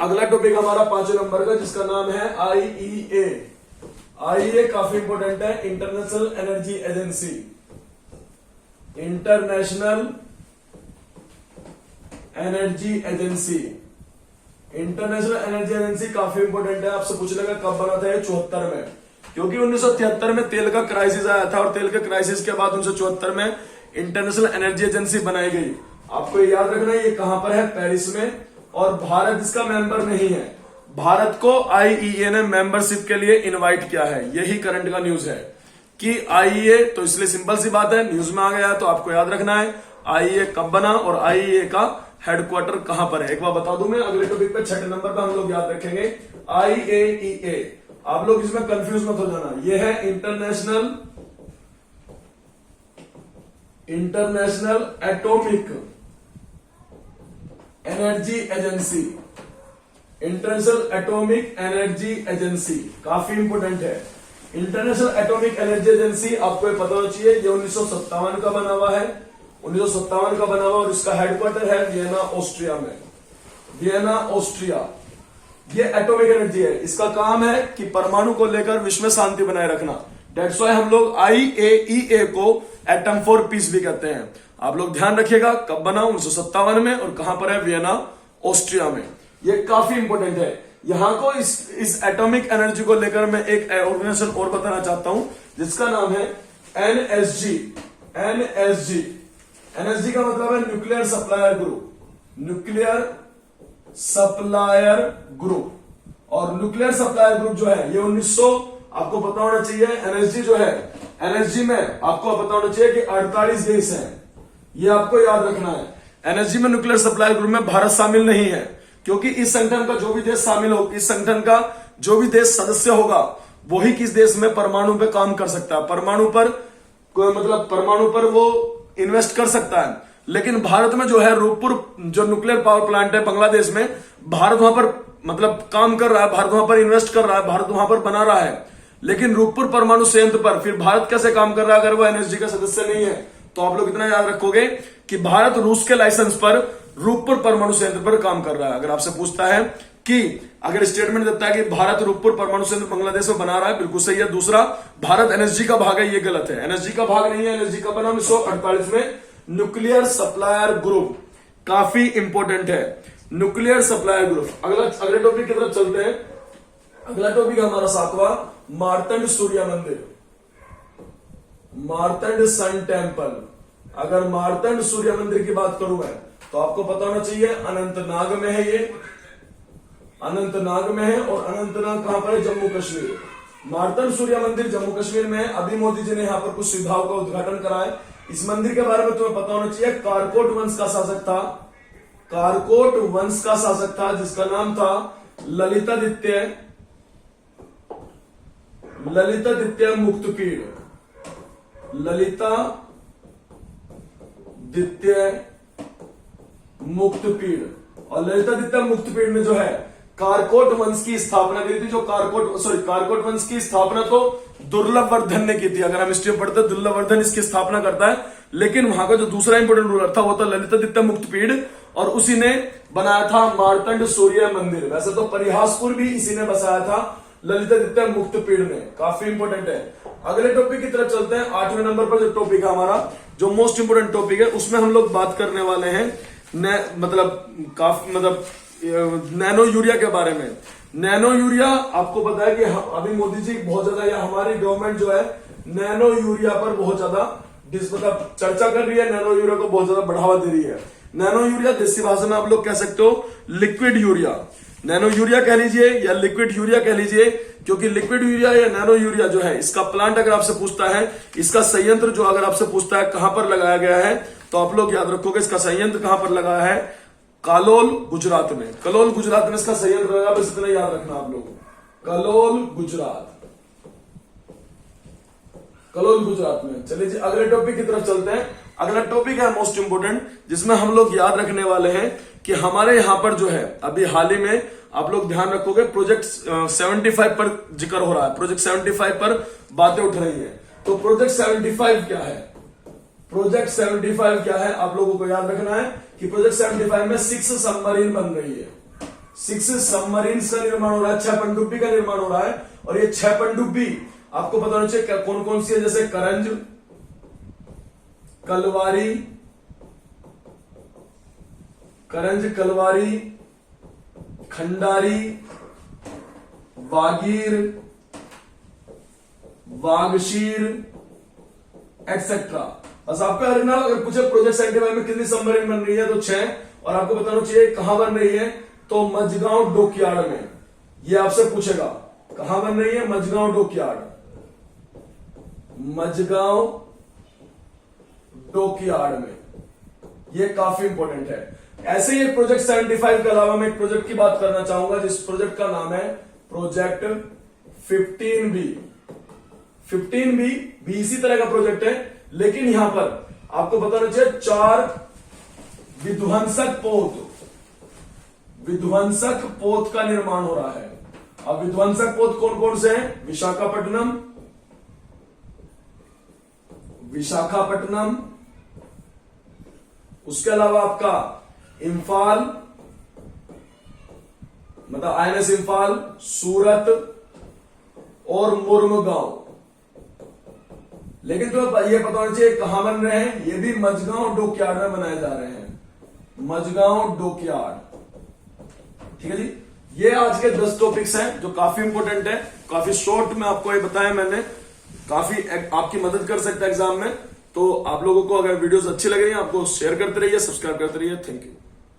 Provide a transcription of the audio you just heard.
अगला टॉपिक हमारा 5वें नंबर का, जिसका नाम है आईईए। आईईए काफी इंपोर्टेंट है, international energy agency. International energy agency, international energy agency काफी इंपोर्टेंट है। आपसे पूछ लेगा कब बना था ये? 74 में, क्योंकि 1973 में तेल का क्राइसिस आया था और तेल के क्राइसिस के बाद 1974 में इंटरनेशनल एनर्जी एजेंसी बनाई गई। आपको याद रखना है ये कहां पर है? पेरिस में। और भारत इसका मेंबर नहीं है। भारत को आईईए ने मेंबरशिप के लिए इनवाइट किया है। यही करंट का न्यूज है कि आईईए, तो इसलिए सिंपल सी बात है, न्यूज में आ गया तो आपको याद रखना है आईईए कब बना और आईईए का हेडक्वार्टर कहां पर है। एक बार बता दूं मैं, अगले टॉपिक पे 6 नंबर पे हम लोग याद रखेंगे आईएईए। आप लोग इसमें कंफ्यूज मत हो जाना। यह है international atomic energy agency. International atomic energy agency काफी इंपोर्टेंट है। इंटरनेशनल एटॉमिक एनर्जी एजेंसी आपको ये पता होना चाहिए, ये 1957 का बना हुआ है। 1957 का बना हुआ और इसका हेडक्वार्टर है वियना, ऑस्ट्रिया में। Vienna, Austria. ये एटॉमिक एनर्जी है। इसका काम है कि परमाणु को लेकर विश्व में शांति बनाए रखना। डेट्स व्हाई हम लोग आईएईए को एटम फॉर पीस भी कहते हैं। आप लोग ध्यान रखिएगा कब बना? 1957 में और कहां पर है? वियना, ऑस्ट्रिया में। ये काफी इंपोर्टेंट है। यहां को इस एटॉमिक एनर्जी को लेकर मैं एक ऑर्गेनाइजेशन और बताना चाहता हूं, जिसका नाम है एनएसजी। एनएसजी, एनएसजी का मतलब है nuclear supplier group. Nuclear supplier group. और न्यूक्लियर सप्लायर ग्रुप जो है ये 1900, आपको पता होना चाहिए एनएसजी जो है, एनएसजी में आपको पता होना चाहिए कि 48 देश हैं। ये आपको याद रखना है। एनएसजी में न्यूक्लियर सप्लायर ग्रुप में भारत शामिल नहीं है, क्योंकि इस संगठन का जो भी देश शामिल हो, इस संगठन का जो भी देश सदस्य होगा वही किस देश में परमाणु पे काम कर सकता है, परमाणु पर मतलब परमाणु पर वो इन्वेस्ट कर सकता है। लेकिन भारत में जो है रूपपुर जो न्यूक्लियर पावर प्लांट है बांग्लादेश में, भारत वहां पर मतलब काम कर रहा है, भारत वहां पर इन्वेस्ट कर रहा है, भारत वहां पर बना रहा है। लेकिन रूपपुर परमाणु संयंत्र पर फिर भारत कैसे काम कर रहा है अगर वो एनएसजी का सदस्य नहीं है? तो आप लोग इतना याद रखोगे कि भारत रूस के लाइसेंस पर रूपपुर परमाणु संयंत्र पर काम कर रहा है। अगर आपसे पूछता है कि अगर स्टेटमेंट देता है कि भारत रूपपुर परमाणु संयंत्र बांग्लादेश में बना रहा है, बिल्कुल सही है। दूसरा, भारत एनएसजी का भाग है, ये गलत है। एनएसजी का भाग नहीं है। एनएसजी का बना 1948 में। न्यूक्लियर सप्लायर ग्रुप काफी इंपोर्टेंट है। Nuclear supplier group. अगले टॉपिक की तरफ चलते हैं। अगला टॉपिक हमारा 7वां, मार्तंड सूर्य मंदिर, मार्तंड सन टेम्पल। अगर मार्तंड सूर्य मंदिर की बात करूं मैं, तो आपको पता होना चाहिए अनंतनाग में है। ये अनंतनाग में है। और अनंतनाग कहां पर है? जम्मू कश्मीर। मार्तंड सूर्य मंदिर जम्मू कश्मीर में है। अभी मोदी जी ने यहां पर कुछ सुविधाओं का उद्घाटन करा है। इस मंदिर के बारे में तुम्हें पता होना चाहिए, कारकोट वंश का शासक था, कारकोट वंश का शासक था जिसका नाम था ललितादित्य मुक्तपीड़। ललितादित्य मुक्तपीड़। और ललितादित्य मुक्तपीड़ ने जो है कारकोट वंश की स्थापना की थी। जो कारकोट वंश की स्थापना तो दुर्लभवर्धन ने की थी। अगर हम हिस्ट्री पढ़ते हैं, दुर्लभवर्धन इसकी स्थापना करता है। लेकिन वहां का जो दूसरा इंपोर्टेंट रूलर था वो था ललितादित्य मुक्तपीड़, और उसी ने बनाया था मार्तंड सूर्य मंदिर। वैसे तो परिहासपुर भी इसी ने बसाया था, ललितादित्य मुक्तपीड़ ने। काफी इंपोर्टेंट है। अगले टॉपिक की तरफ चलते हैं। 8वें नंबर पर जो टॉपिक है हमारा, जो मोस्ट इंपोर्टेंट टॉपिक है, उसमें हम लोग बात करने वाले हैं नैनो यूरिया के बारे में। नैनो यूरिया आपको पता है कि अभी मोदी जी बहुत ज्यादा, या हमारी गवर्नमेंट जो है नैनो यूरिया पर बहुत ज्यादा मतलब चर्चा कर रही है, नैनो यूरिया को बहुत ज्यादा बढ़ावा दे रही है। नैनो यूरिया देसी भाषा में आप लोग कह सकते हो लिक्विड यूरिया। नैनो यूरिया कह लीजिए या लिक्विड यूरिया कह लीजिए, क्योंकि लिक्विड यूरिया या नैनो यूरिया जो है, इसका प्लांट अगर आपसे पूछता है, इसका संयंत्र जो अगर आपसे पूछता है कहां पर लगाया गया है, तो आप लोग याद रखोगे इसका संयंत्र कहां पर लगाया है? कालोल, गुजरात में। कलोल, गुजरात में इसका संयंत्र लगा। बस इतना याद रखना आप लोग, कलोल, गुजरात। कलोल, गुजरात में। चलिए जी अगले टॉपिक की तरफ चलते हैं। अगला टॉपिक है मोस्ट इंपोर्टेंट, जिसमें हम लोग याद रखने वाले हैं कि हमारे यहां पर जो है अभी हाल ही में, आप लोग ध्यान रखोगे, प्रोजेक्ट 75 पर जिक्र हो रहा है। प्रोजेक्ट 75 पर बातें उठ रही है। तो प्रोजेक्ट 75 क्या है? प्रोजेक्ट 75 क्या है आप लोगों को याद रखना है कि प्रोजेक्ट 75 में 6 सबमरीन बन रही है। 6 सबमरीन्स का निर्माण हो रहा है, 6 पनडुब्बी का निर्माण हो रहा है। और ये 6 पनडुब्बी आपको पता होना चाहिए कौन कौन सी है, जैसे करंज, कलवारी, खंडारी, वागीर, वागशीर एक्सेट्रा। बस आपका ना अगर पूछे प्रोजेक्ट 75 में कितनी सबमरीन बन रही है तो 6, और आपको बताना चाहिए कहां बन रही है, तो मझगांव डॉकयार्ड में। ये आपसे पूछेगा कहां बन रही है, मझगांव डॉकयार्ड, मझगांव डॉकयार्ड में। ये काफी इंपॉर्टेंट है। ऐसे ही प्रोजेक्ट 75 के अलावा मैं एक प्रोजेक्ट की बात करना चाहूंगा, जिस प्रोजेक्ट का नाम है प्रोजेक्ट 15B। 15B भी इसी तरह का प्रोजेक्ट है, लेकिन यहां पर आपको बताना चाहिए 4 विध्वंसक पोत का निर्माण हो रहा है। अब विध्वंसक पोत कौन कौन से हैं, विशाखापट्टनम, उसके अलावा आपका इंफाल, मतलब INS इंफाल, सूरत और मुर्मुगांव। लेकिन तो ये पता होना चाहिए कहां बन रहे हैं, ये भी मझगांव डॉकयार्ड में बनाए जा रहे हैं, मझगांव डॉकयार्ड। ठीक है जी, ये आज के 10 टॉपिक्स हैं जो काफी इंपॉर्टेंट है। काफी शॉर्ट में आपको ये बताया मैंने, काफी आपकी मदद कर सकता है एग्जाम में। तो आप लोगों को अगर वीडियोस अच्छी लग रही है, आपको शेयर करते रहिए, सब्सक्राइब करते रहिए। Thank you.